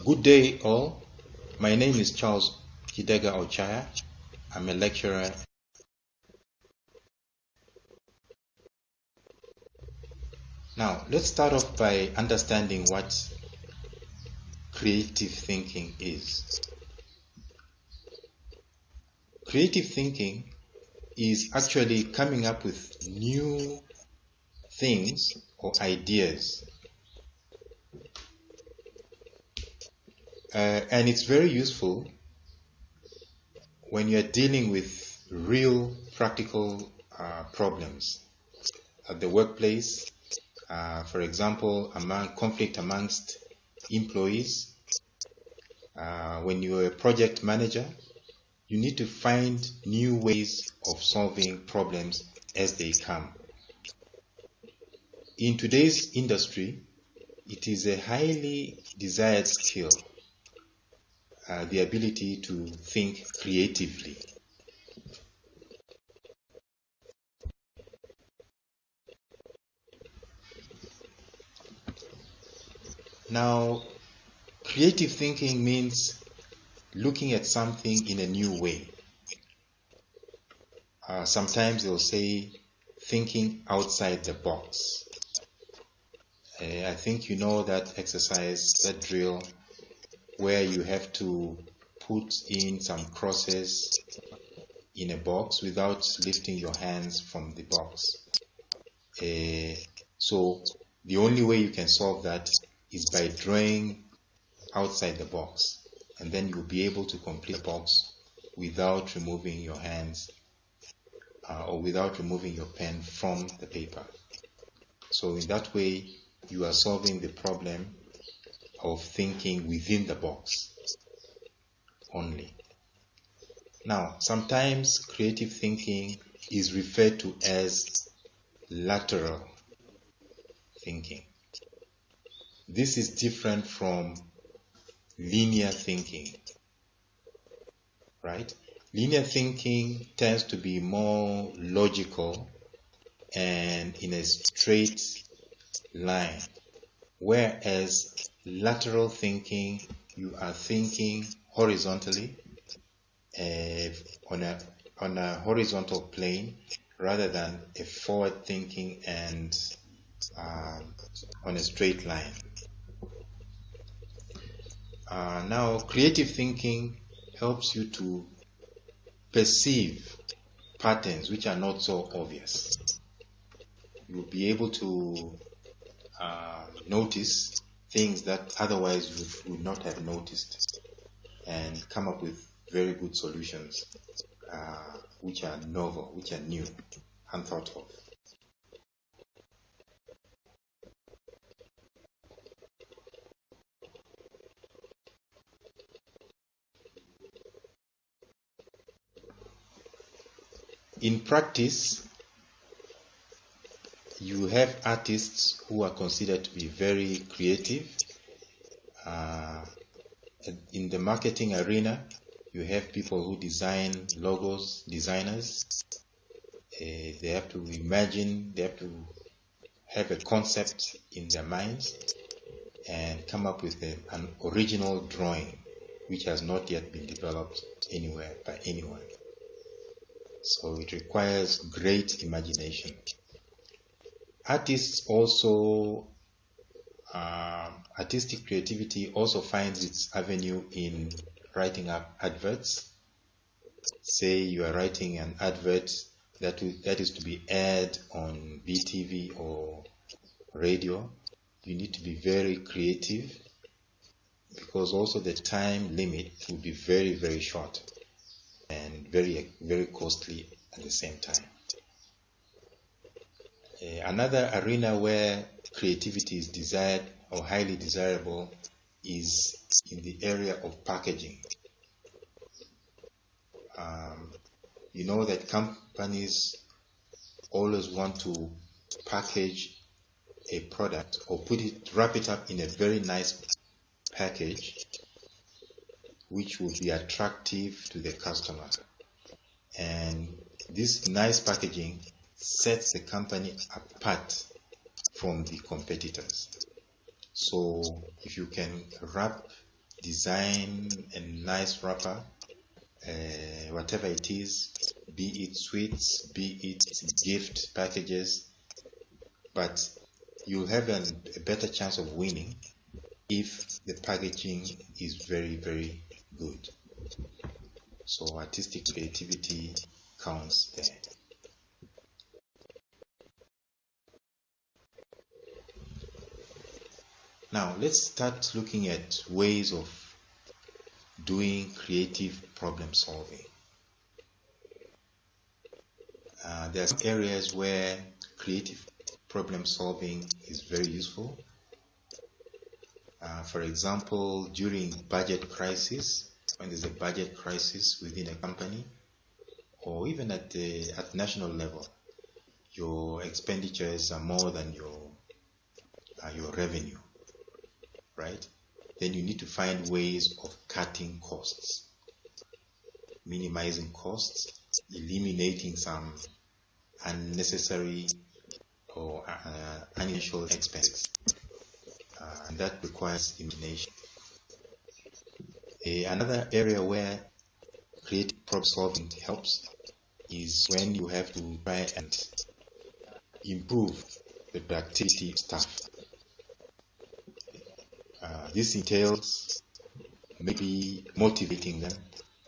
Good day all. My name is Charles Hidega Ochaya. I'm a lecturer. Now, let's start off by understanding what creative thinking is. Creative thinking is actually coming up with new things or ideas. And it's very useful when you're dealing with real practical problems at the workplace. For example, conflict amongst employees. When you're a project manager, you need to find new ways of solving problems as they come. In today's industry, it is a highly desired skill, the ability to think creatively. Now, creative thinking means looking at something in a new way. Sometimes they'll say thinking outside the box. I think you know that exercise, that drill, where you have to put in some crosses in a box without lifting your hands from the box. So the only way you can solve that is by drawing outside the box, and then you'll be able to complete the box without removing your hands or without removing your pen from the paper. So in that way, you are solving the problem of thinking within the box only. Now, sometimes creative thinking is referred to as lateral thinking. This is different from linear thinking, right? Linear thinking tends to be more logical and in a straight line, whereas lateral thinking, you are thinking horizontally on a horizontal plane rather than a forward thinking and on a straight line. Now, creative thinking helps you to perceive patterns which are not so obvious. You'll be able to notice things that otherwise you would not have noticed and come up with very good solutions which are novel, which are new, unthought of. In practice, you have artists who are considered to be very creative. In the marketing arena, you have people who design logos, designers. They have to imagine, they have to have a concept in their minds and come up with an original drawing which has not yet been developed anywhere by anyone. So it requires great imagination. Artists also, artistic creativity also finds its avenue in writing up adverts. Say you are writing an advert that is to be aired on BTV or radio. You need to be very creative because also the time limit will be very, very short and very, very costly at the same time. Another arena where creativity is desired or highly desirable is in the area of packaging. You know that companies always want to package a product or wrap it up in a very nice package which will be attractive to the customer. And this nice packaging sets the company apart from the competitors. So if you can wrap design a nice wrapper, whatever it is, be it sweets, be it gift packages, but you'll have a better chance of winning if the packaging is very, very good. So artistic creativity counts there. Now let's start looking at ways of doing creative problem solving. There are some areas where creative problem solving is very useful. For example, during budget crisis, when there's a budget crisis within a company, or even at national level, your expenditures are more than your revenue, right? Then you need to find ways of cutting costs, minimizing costs, eliminating some unnecessary or unusual expenses, and that requires imagination. Another area where creative problem solving helps is when you have to try and improve the productivity of staff. This entails maybe motivating them,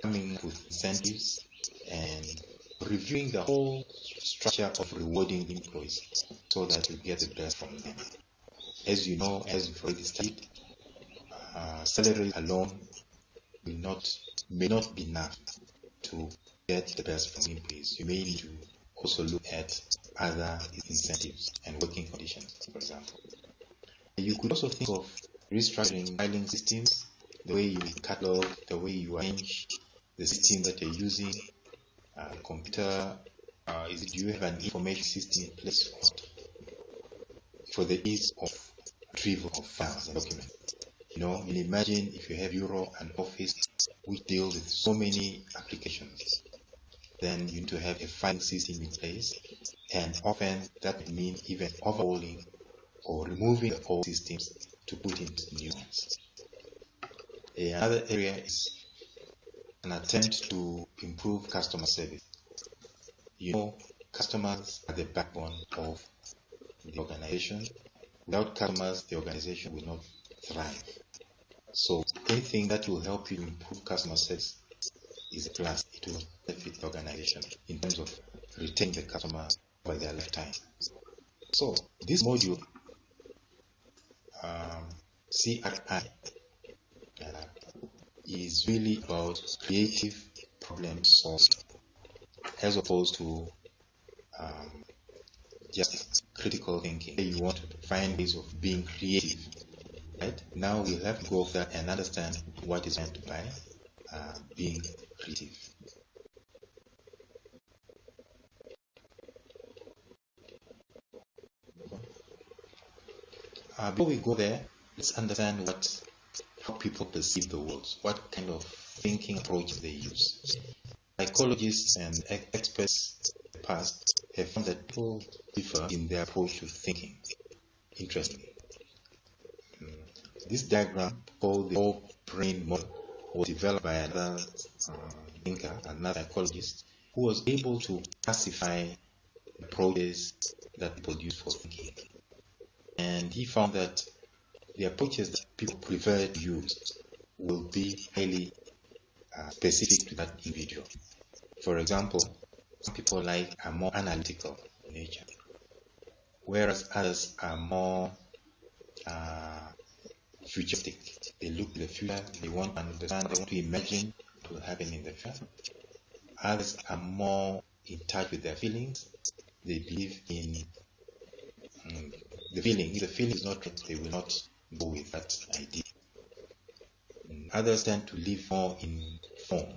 coming with incentives, and reviewing the whole structure of rewarding the employees so that you get the best from them. As you know, as you've already studied, salary alone may not be enough to get the best from employees. You may need to also look at other incentives and working conditions, for example. You could also think of restructuring filing systems, the way you catalog, the way you arrange the system that you're using, computer, do you have an information system in place for the ease of retrieval of files and documents? You know, imagine if you have Bureau and Office which deal with so many applications, then you need to have a filing system in place, and often that would mean even overhauling or removing the old systems to put in new ones. Another area is an attempt to improve customer service. You know, customers are the backbone of the organization. Without customers, the organization will not thrive. So anything that will help you improve customer service is a plus. It will benefit the organization in terms of retaining the customer over their lifetime. So this module, CRI, is really about creative problem solving as opposed to just critical thinking. You want to find ways of being creative, right? Now we'll have to go over that and understand what is meant by being creative. Before we go there, let's understand how people perceive the world, what kind of thinking approach they use. Psychologists and experts in the past have found that people differ in their approach to thinking. Interestingly, this diagram called the whole-brain model was developed by another thinker, another psychologist, who was able to classify approaches that people use for thinking. And he found that the approaches that people prefer to use will be highly specific to that individual. For example, some people are more analytical in nature, whereas others are more futuristic. They look to the future, they want to understand, they want to imagine what will happen in the future. Others are more in touch with their feelings. They believe in the feeling. If the feeling is not right, they will not go with that idea. Others tend to live more in form.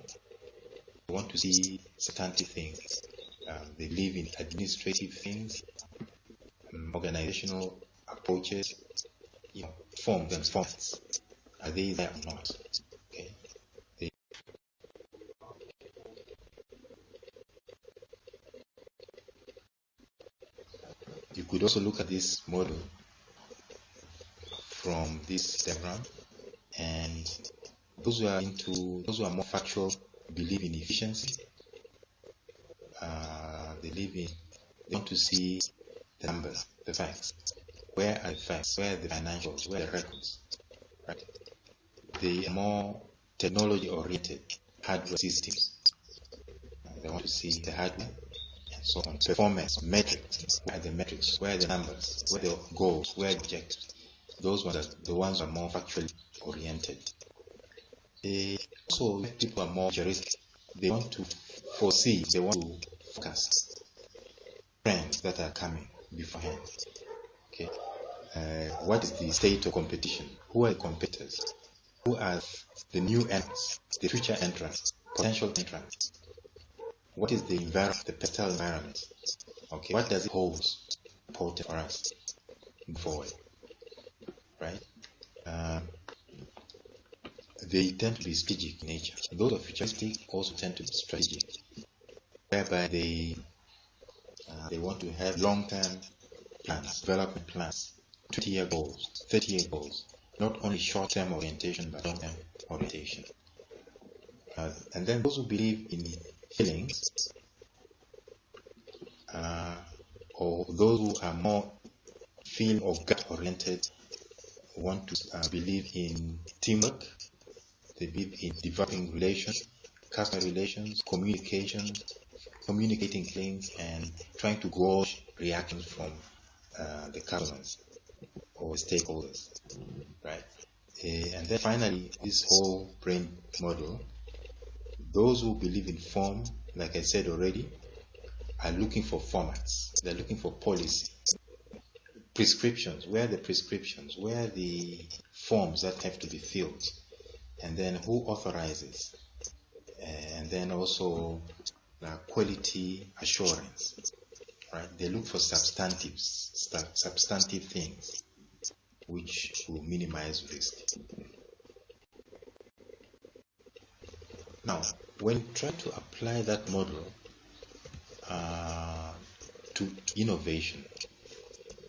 They want to see substantive things. They live in administrative things, organizational approaches, forms and formats. Are they there or not? Okay. You could also look at this model from this diagram and Those who are more factual believe in efficiency. They want to see the numbers, the facts. Where are the facts? Where are the financials? Where are the records? Right? They are more technology-oriented hardware systems. They want to see the hardware and so on. Performance, metrics. Where are the metrics? Where are the numbers? Where are the goals? Where are the objectives? Those ones are the ones who are more factually oriented. Also, people are more futuristic. They want to foresee, they want to forecast trends that are coming beforehand. Okay, what is the state of competition? Who are the competitors? Who are the new entrants, the future entrants, potential entrants? What is the environment, the pestle environment? Okay, what does it hold important for us going forward? Right? They tend to be strategic in nature. Those of futuristic also tend to be strategic, whereby they want to have long-term plans, development plans, 20-year goals, 30-year goals, not only short-term orientation but long-term orientation. And then those who believe in feelings, or those who are more feel or gut-oriented, want to believe in teamwork. They believe in developing relations, customer relations, communicating things, and trying to gauge reactions from the customers or stakeholders, right? And then finally, this whole brain model, those who believe in form, like I said already, are looking for formats. They're looking for policy, prescriptions. Where are the prescriptions? Where are the forms that have to be filled? And then who authorizes? And then also quality assurance, right? They look for substantive things which will minimize risk. Now, when you try to apply that model to innovation,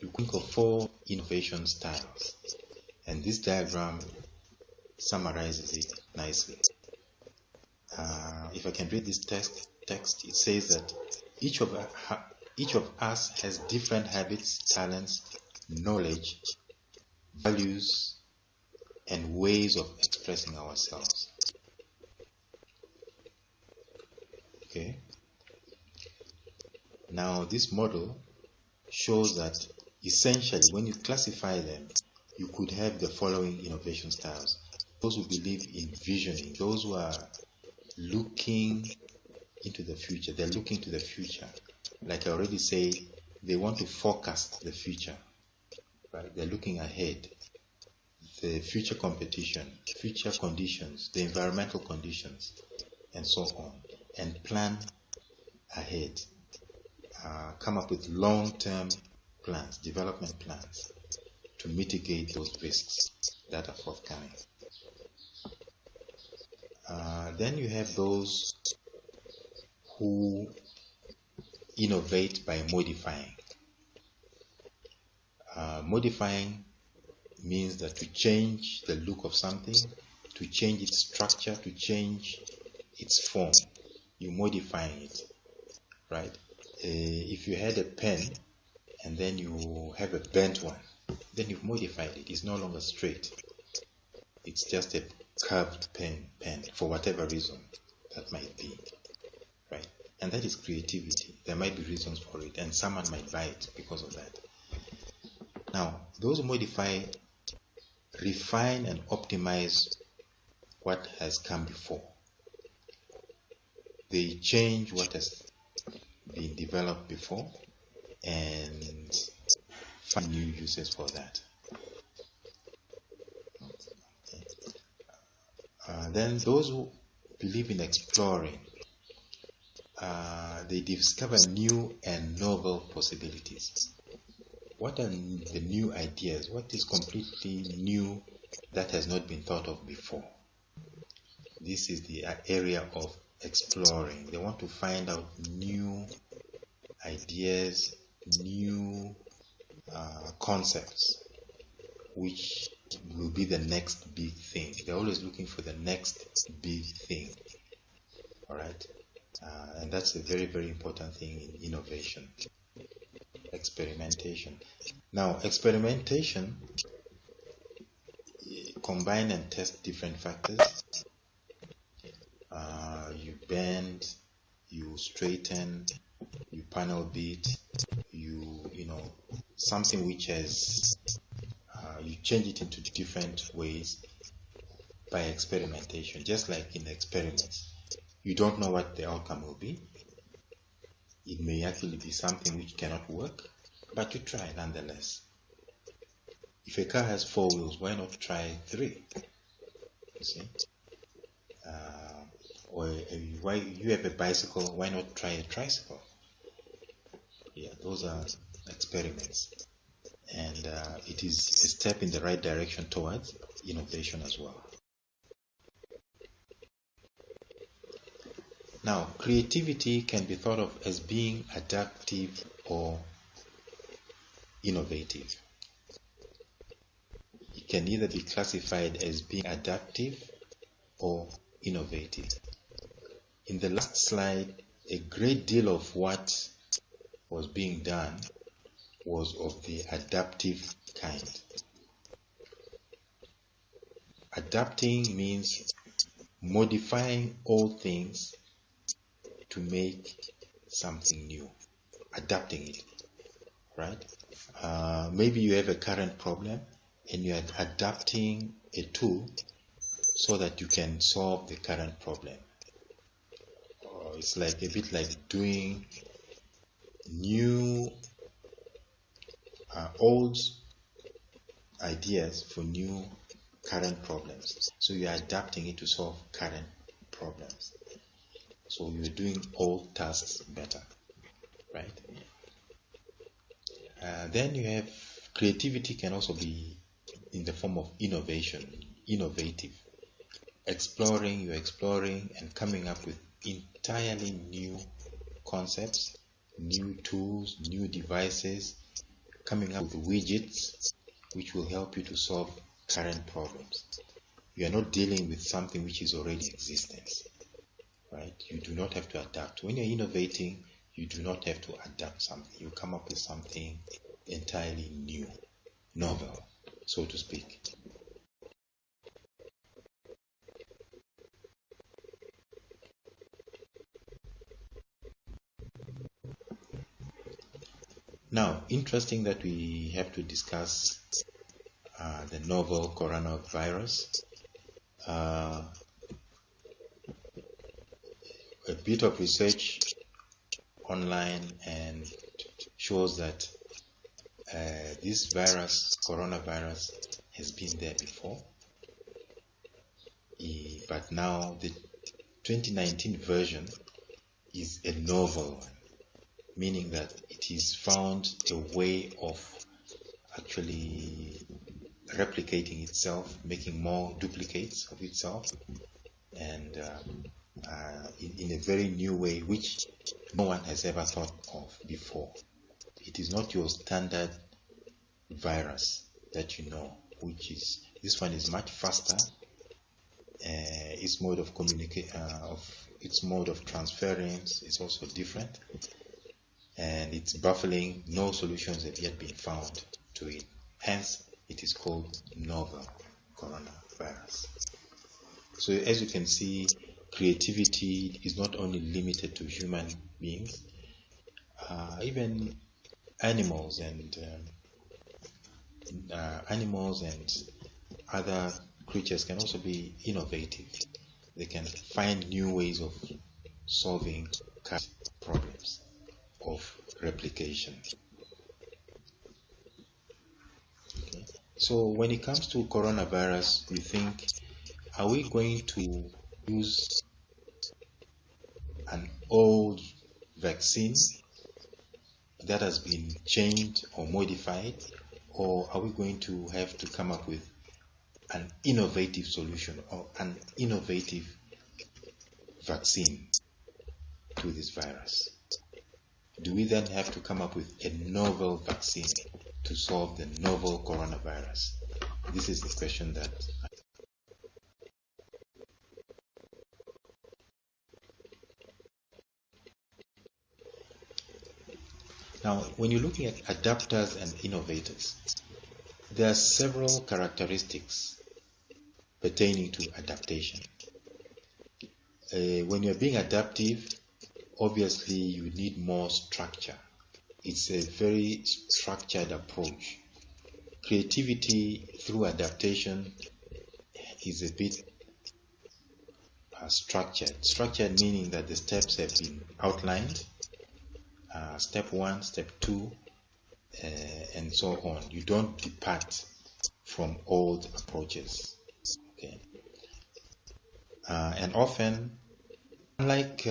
you think of 4 innovation styles, and this diagram summarizes it nicely. If I can read this text, it says that each of us has different habits, talents, knowledge, values, and ways of expressing ourselves. Okay. Now, this model shows that essentially, when you classify them, you could have the following innovation styles. Those who believe in visioning, those who are looking into the future, they're looking to the future. Like I already said, they want to forecast the future, right? They're looking ahead, the future competition, future conditions, the environmental conditions, and so on, and plan ahead. Come up with long-term plans, development plans, to mitigate those risks that are forthcoming. Then you have those who innovate by modifying. Modifying means that to change the look of something, to change its structure, to change its form, you're modifying it, right? If you had a pen and then you have a bent one, then you've modified it. It's no longer straight. It's just a curved pen for whatever reason that might be, right? And that is creativity. There might be reasons for it, and someone might buy it because of that. Now, those who modify, refine and optimize what has come before. They change what has been developed before and find new uses for that. Then those who believe in exploring, they discover new and novel possibilities. What are the new ideas? What is completely new that has not been thought of before? This is the area of exploring. They want to find out new ideas, new concepts which will be the next big thing. They're always looking for the next big thing. All right, and that's a very, very important thing in innovation. Experimentation. Now, experimentation, combine and test different factors. You bend, you straighten, you panel beat, you know, something which has you change it into different ways by experimentation. Just like in experiments, you don't know what the outcome will be. It may actually be something which cannot work, but you try nonetheless. If a car has 4 wheels, why not try 3? You see? Or why you have a bicycle, why not try a tricycle? Yeah, those are experiments, and it is a step in the right direction towards innovation as well. Now, creativity can be thought of as being adaptive or innovative. It can either be classified as being adaptive or innovative. In the last slide, a great deal of what was being done was of the adaptive kind. Adapting means modifying old things to make something new. Adapting it, right? Maybe you have a current problem and you are adapting a tool so that you can solve the current problem. It's like a bit like doing new old ideas for new current problems. So you are adapting it to solve current problems. So you're doing old tasks better, right? Then you have creativity can also be in the form of innovation, innovative. You're exploring and coming up with entirely new concepts, new tools, new devices, coming up with widgets which will help you to solve current problems. You are not dealing with something which is already existent, right? You do not have to adapt. When you're innovating, you do not have to adapt something. You come up with something entirely new, novel, so to speak. Now, interesting that we have to discuss the novel coronavirus. A bit of research online and shows that this virus, coronavirus, has been there before, but now the 2019 version is a novel one, meaning that it is found a way of actually replicating itself, making more duplicates of itself, and in a very new way which no one has ever thought of before. It is not your standard virus that you know, which is, this one is much faster. Its mode of its mode of transference is also different, and it's baffling. No solutions have yet been found to it. Hence, it is called novel coronavirus. So as you can see, creativity is not only limited to human beings, even animals and other creatures can also be innovative. They can find new ways of solving current problems of replication. Okay. So when it comes to coronavirus, we think, are we going to use an old vaccine that has been changed or modified, or are we going to have to come up with an innovative solution or an innovative vaccine to this virus? Do we then have to come up with a novel vaccine to solve the novel coronavirus? This is the question that now, when you're looking at adapters and innovators, there are several characteristics pertaining to adaptation. When you're being adaptive, obviously you need more structure. It's a very structured approach. Creativity through adaptation is a bit structured. Structured meaning that the steps have been outlined. Step 1, step 2, and so on. You don't depart from old approaches. Okay. And often, unlike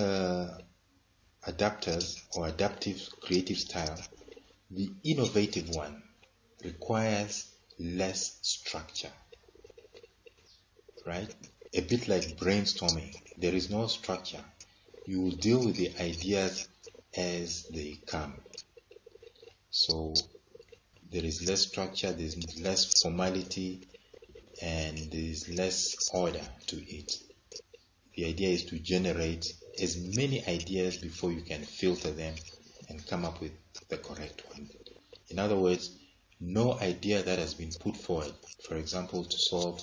adapters or adaptive creative style, the innovative one requires less structure, right? A bit like brainstorming. There is no structure. You will deal with the ideas as they come. So there is less structure, there is less formality, and there is less order to it. The idea is to generate as many ideas before you can filter them and come up with the correct one. In other words, no idea that has been put forward, for example, to solve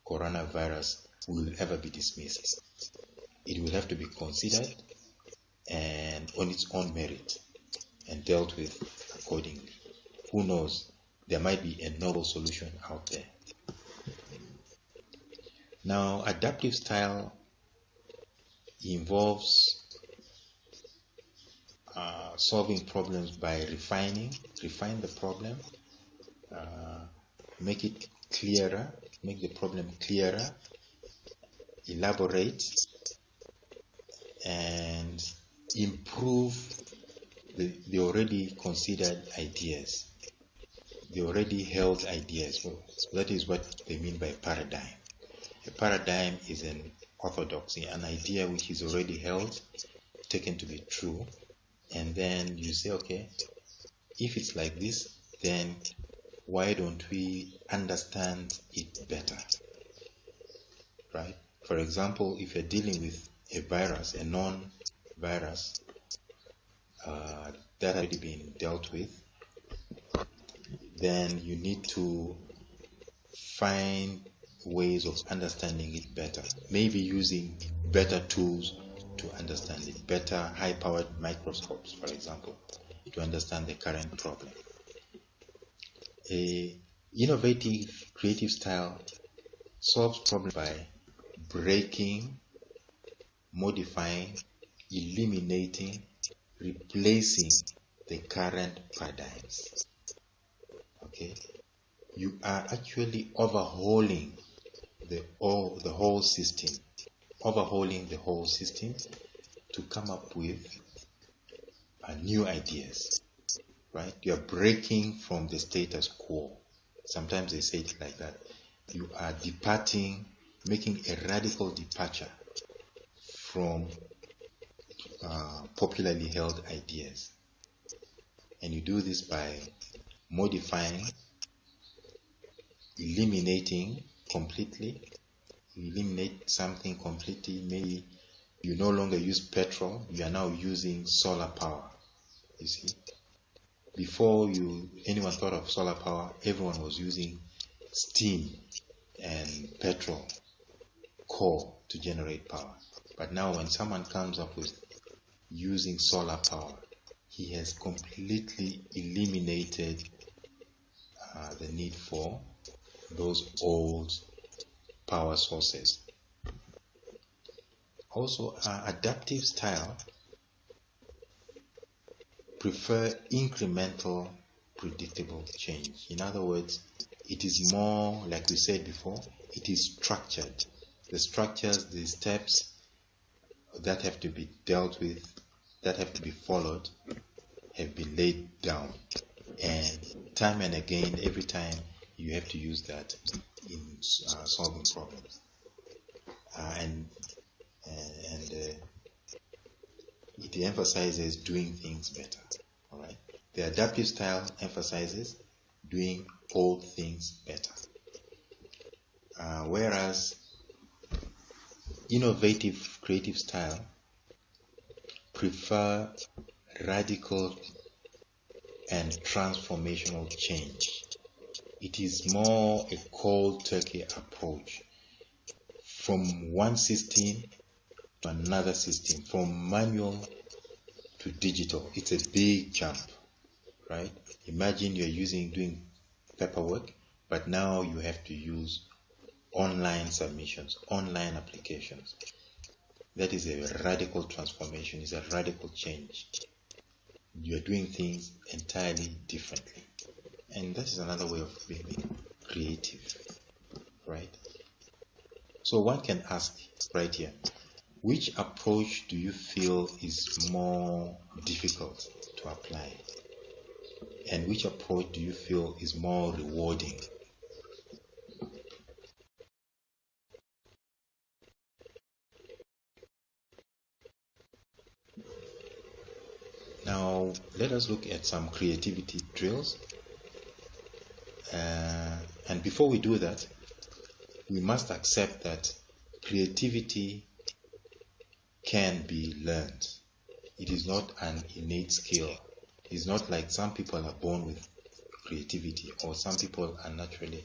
coronavirus, will ever be dismissed. It will have to be considered and on its own merit and dealt with accordingly. Who knows, there might be a novel solution out there. Now, adaptive style involves solving problems by refine the problem, make it clearer, make the problem clearer, elaborate, and improve the already considered ideas, the already held ideas. So that is what they mean by paradigm. A paradigm is an orthodoxy, an idea which is already held, taken to be true, and then you say, okay, if it's like this, then why don't we understand it better, right? For example, if you're dealing with a virus, a known virus that has already been dealt with, then you need to find ways of understanding it better, maybe using better tools to understand it, better high-powered microscopes, for example, to understand the current problem. A innovative creative style solves problems by breaking, modifying, eliminating, replacing the current paradigms. Okay, you are actually overhauling the whole system, to come up with new ideas, right? You are breaking from the status quo. Sometimes they say it like that. You are departing, making a radical departure from popularly held ideas. And you do this by modifying, eliminating completely. You eliminate something completely. Maybe you no longer use petrol, you are now using solar power. You see, before anyone thought of solar power, everyone was using steam and petrol coal to generate power. But now when someone comes up with using solar power, he has completely eliminated the need for those old power sources. Also, adaptive style prefer incremental, predictable change. In other words, it is more, like we said before, it is structured. The structures, the steps that have to be dealt with, that have to be followed, have been laid down. And time and again, every time, you have to use that in solving problems. It emphasizes doing things better. All right. The adaptive style emphasizes doing all things better. does innovative creative style prefer radical and transformational change. It is more a cold turkey approach from one system to another system, from manual to digital. It's a big jump, right? Imagine you're doing paperwork, but now you have to use online submissions, online applications. That is a radical transformation, it's a radical change. You're doing things entirely differently. And that is another way of being creative, right? So one can ask right here, which approach do you feel is more difficult to apply? And which approach do you feel is more rewarding? Now, let us look at some creativity drills. And before we do that, we must accept that creativity can be learned. It is not an innate skill. It's not like some people are born with creativity, or some people are naturally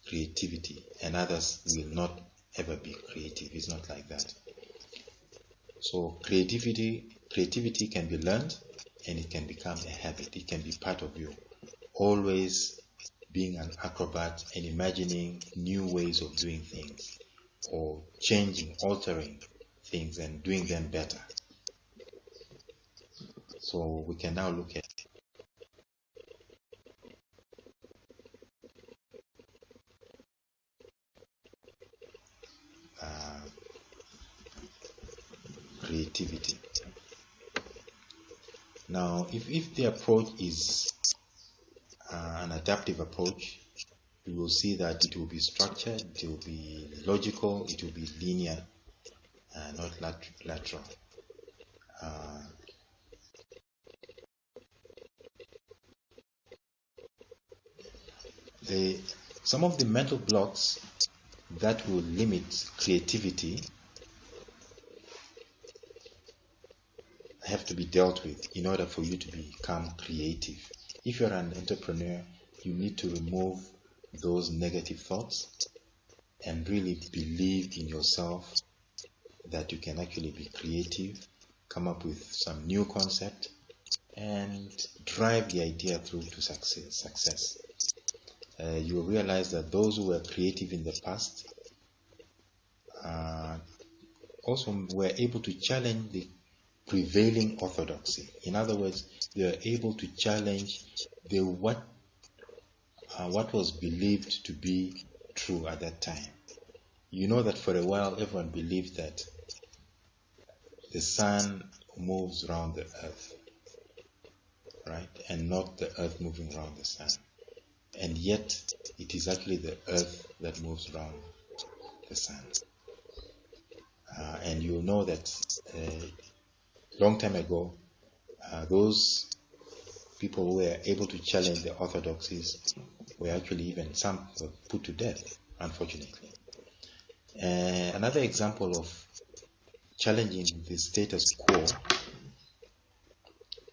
creativity and others will not ever be creative. It's not like that. So creativity can be learned, and it can become a habit. It can be part of you, always being an acrobat and imagining new ways of doing things, or changing, altering things and doing them better. So we can now look at creativity. Now, if the approach is an adaptive approach, you will see that it will be structured, it will be logical, it will be linear, not lateral. Some of the mental blocks that will limit creativity have to be dealt with in order for you to become creative. If you're an entrepreneur, you need to remove those negative thoughts and really believe in yourself that you can actually be creative, come up with some new concept, and drive the idea through to success. You will realize that those who were creative in the past also were able to challenge the prevailing orthodoxy. In other words, they are able to challenge what was believed to be true at that time. You know that for a while everyone believed that the sun moves around the earth, right? And not the earth moving around the sun. And yet it is actually the earth that moves around the sun. And you'll know that long time ago, those people who were able to challenge the orthodoxies were actually some were put to death, unfortunately. Another example of challenging the status quo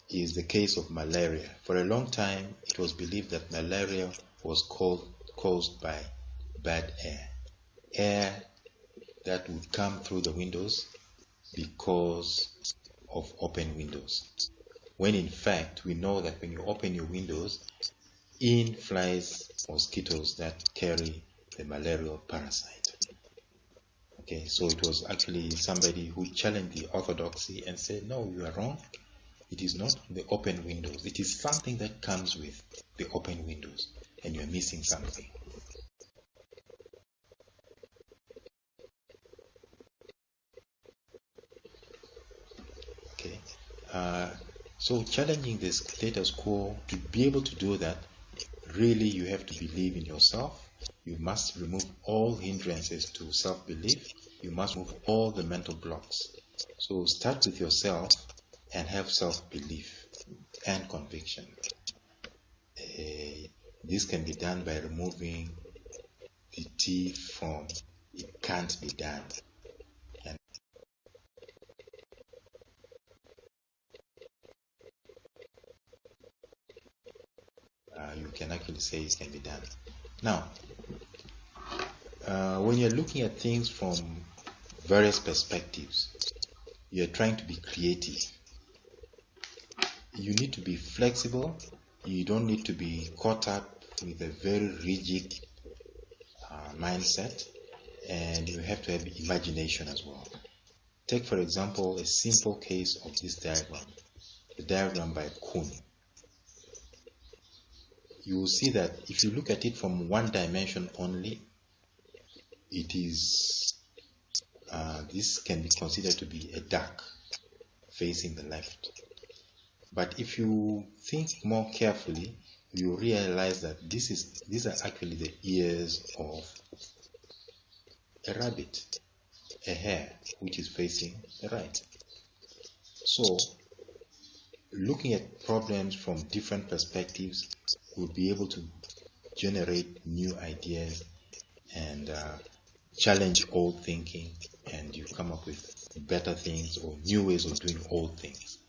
is the case of malaria. For a long time, it was believed that malaria was caused by bad air that would come through the windows because of open windows. When in fact, we know that when you open your windows, in flies mosquitoes that carry the malarial parasite. Okay, so it was actually somebody who challenged the orthodoxy and said, no, you are wrong. It is not the open windows. It is something that comes with the open windows, and you are missing something. Okay, so challenging the status quo, to be able to do that, really you have to believe in yourself. You must remove all hindrances to self-belief. You must remove all the mental blocks. So start with yourself and have self-belief and conviction. This can be done by removing the T from it can't be done. And you can actually say it can be done. Now, when you're looking at things from various perspectives, you're trying to be creative. You need to be flexible. You don't need to be caught up with a very rigid mindset, and you have to have imagination as well. Take, for example, a simple case of this diagram, the diagram by Kuhn. You will see that if you look at it from one dimension only, it is this can be considered to be a duck facing the left. But if you think more carefully, you realize that these are actually the ears of a rabbit, a hare, which is facing the right. So, looking at problems from different perspectives, we'll be able to generate new ideas and challenge old thinking, and you come up with better things or new ways of doing old things.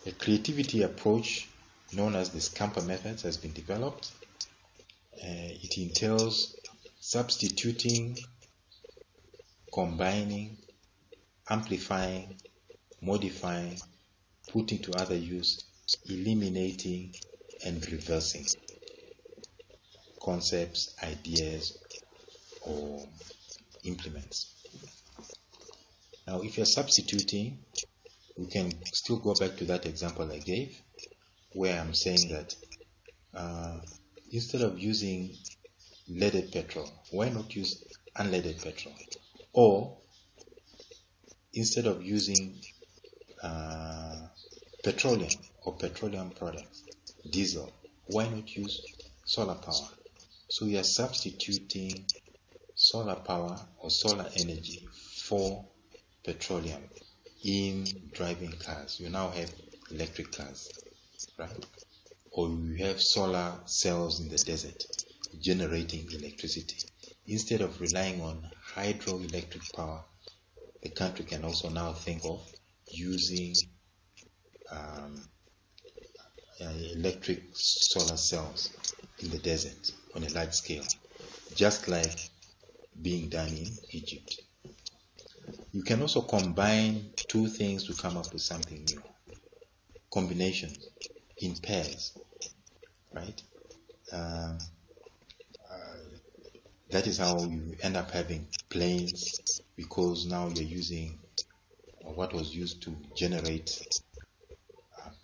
A creativity approach known as the Scamper methods has been developed. It entails substituting, combining, amplifying, modifying, putting to other use, eliminating, and reversing concepts, ideas, or implements. Now, if you're substituting, we can still go back to that example I gave, where I'm saying that instead of using leaded petrol, why not use unleaded petrol? Or instead of using petroleum or petroleum products, diesel, why not use solar power? So we are substituting solar power or solar energy for petroleum in driving cars. You now have electric cars, right? Or you have solar cells in the desert generating electricity. Instead of relying on hydroelectric power, the country can also now think of using electric solar cells in the desert on a large scale, just like being done in Egypt. You can also combine two things to come up with something new. Combinations in pairs, right? That is how you end up having planes, because now you're using what was used to generate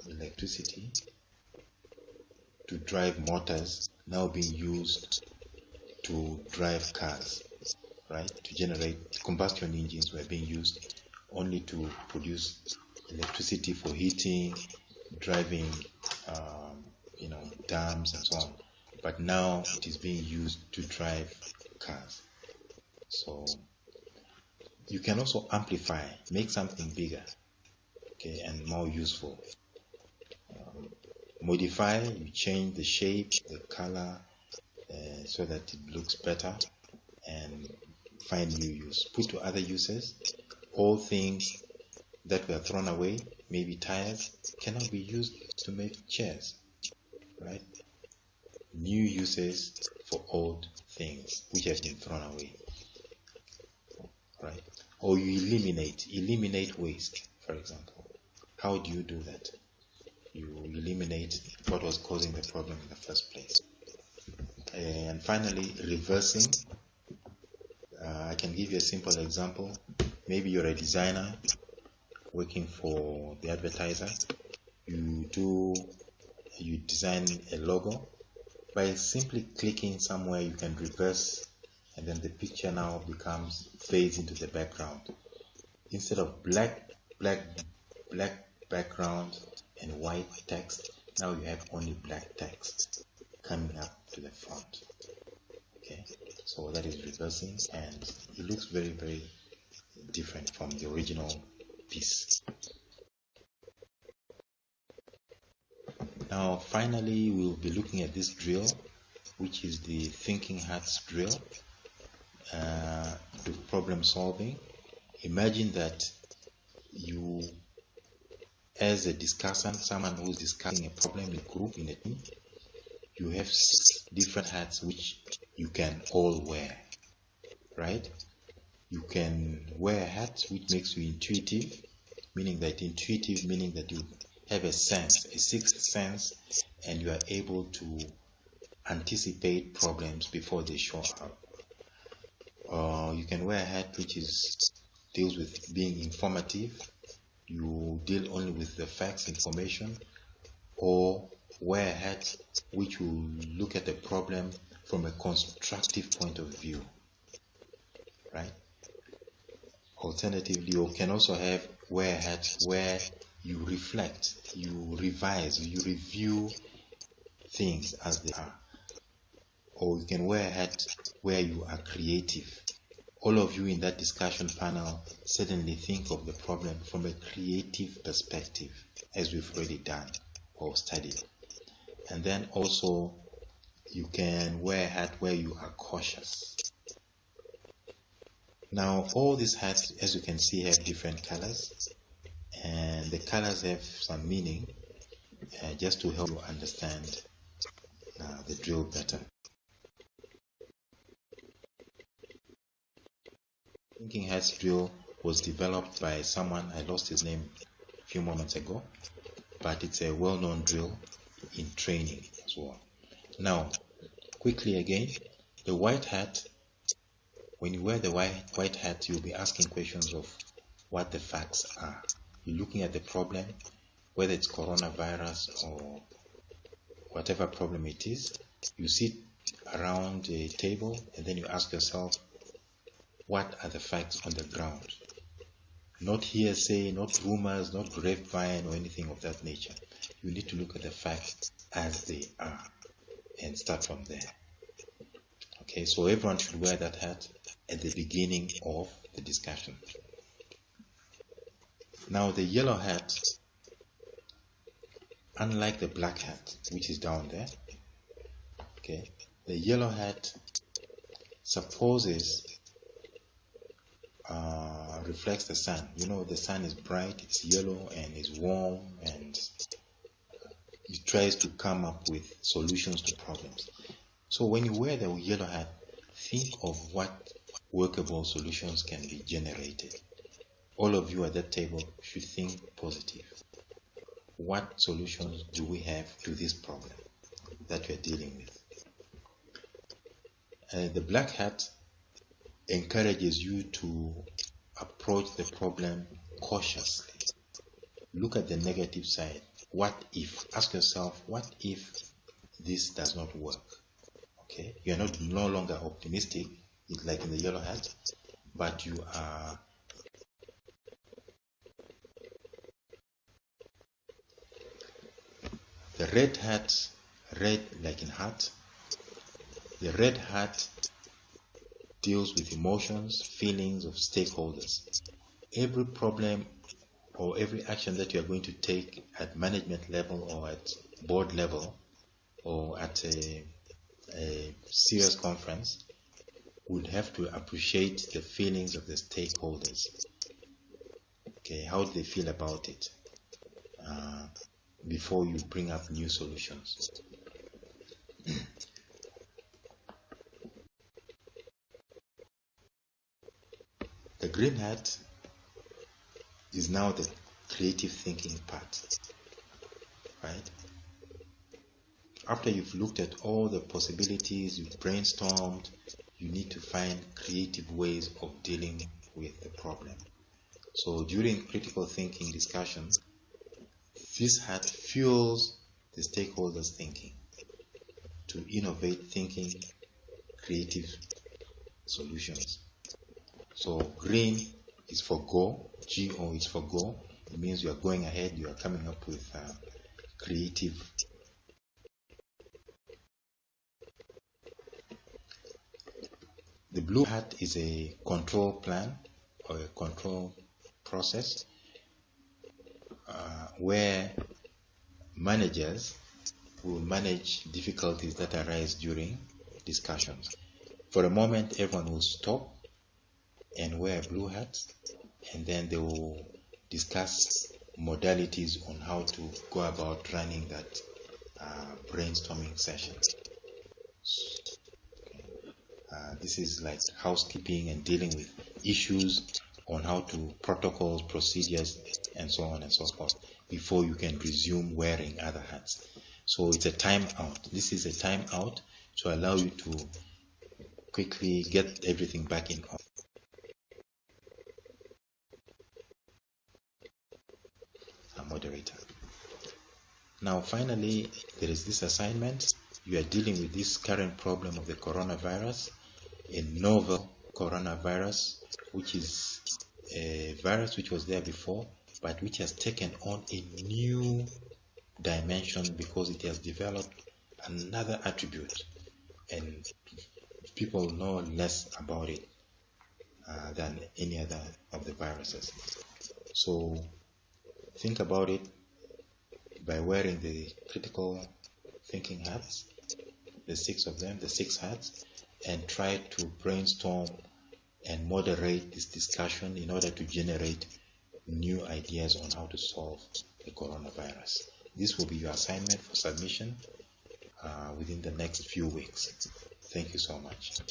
electricity to drive motors, now being used to drive cars, right? To generate combustion engines were being used only to produce electricity for heating, driving, dams and so on. But now it is being used to drive cars. So you can also amplify, make something bigger, okay, and more useful. Modify, you change the shape, the color, so that it looks better, and find new use. Put to other uses. All things that were thrown away, maybe tires, cannot be used to make chairs, right? New uses for old things which have been thrown away, right? Or you eliminate waste, for example. How do you do that? You eliminate what was causing the problem in the first place. And finally, reversing. I can give you a simple example. Maybe you're a designer working for the advertiser. You design a logo. By simply clicking somewhere, you can reverse, and then the picture now fades into the background. Instead of black background and white text, now you have only black text coming up to the front. Okay, so that is reversing, and it looks very, very different from the original piece. Now finally we'll be looking at this drill, which is the thinking hats drill, to problem solving. Imagine that you, as a discussant, someone who's discussing a problem in a group, in a team, you have 6 different hats which you can all wear, right? You can wear a hat which makes you intuitive, meaning that you have a sense, a sixth sense, and you are able to anticipate problems before they show up. You can wear a hat which deals with being informative. You deal only with the facts, information, or wear a hat which will look at the problem from a constructive point of view, right? Alternatively, you can also wear a hat where you reflect, you revise, you review things as they are. Or you can wear a hat where you are creative. All of you in that discussion panel certainly think of the problem from a creative perspective, as we've already done or studied. And then also you can wear a hat where you are cautious. Now all these hats, as you can see, have different colors, and the colors have some meaning, just to help you understand the drill better. Thinking hats drill was developed by someone, I lost his name a few moments ago, but it's a well-known drill in training as well. Now, quickly again, the white hat, when you wear the white hat, you'll be asking questions of what the facts are. You're looking at the problem, whether it's coronavirus or whatever problem it is. You sit around a table and then you ask yourself, what are the facts on the ground? Not hearsay, not rumors, not grapevine or anything of that nature. You need to look at the facts as they are and start from there. Okay, so everyone should wear that hat at the beginning of the discussion. Now the yellow hat, unlike the black hat, which is down there, okay, the yellow hat supposes reflects the sun. You know, the sun is bright, it's yellow and it's warm, and it tries to come up with solutions to problems. So when you wear the yellow hat, think of what workable solutions can be generated. All of you at that table should think positive. What solutions do we have to this problem that we are dealing with? The black hat encourages you to approach the problem cautiously. Look at the negative side. What if? Ask yourself, what if this does not work? Okay, you are no longer optimistic, like in the yellow hat, but you are the red hat, red like in heart. The red hat deals with emotions, feelings of stakeholders. Every problem or every action that you are going to take at management level or at board level or at a serious conference would have to appreciate the feelings of the stakeholders. Okay, how do they feel about it before you bring up new solutions? The green hat is now the creative thinking part, right? After you've looked at all the possibilities, you've brainstormed, you need to find creative ways of dealing with the problem. So during critical thinking discussions, this hat fuels the stakeholders' thinking to innovate thinking, creative solutions. So green is for go, G-O is for go. It means you are going ahead, you are coming up with creative. The blue hat is a control plan or a control process where managers we will manage difficulties that arise during discussions. For a moment, everyone will stop and wear a blue hat, and then they will discuss modalities on how to go about running that brainstorming session. This is like housekeeping and dealing with issues on how to protocols, procedures, and so on and so forth before you can resume wearing other hats. So it's a time out. This is a time out to allow you to quickly get everything back in order. Moderator. Now finally, there is this assignment. You are dealing with this current problem of the coronavirus, a novel coronavirus, which is a virus which was there before, but which has taken on a new dimension because it has developed another attribute, and people know less about it than any other of the viruses. So think about it by wearing the critical thinking hats, the 6 of them, the 6 hats, and try to brainstorm and moderate this discussion in order to generate new ideas on how to solve the coronavirus. This will be your assignment for submission within the next few weeks. Thank you so much.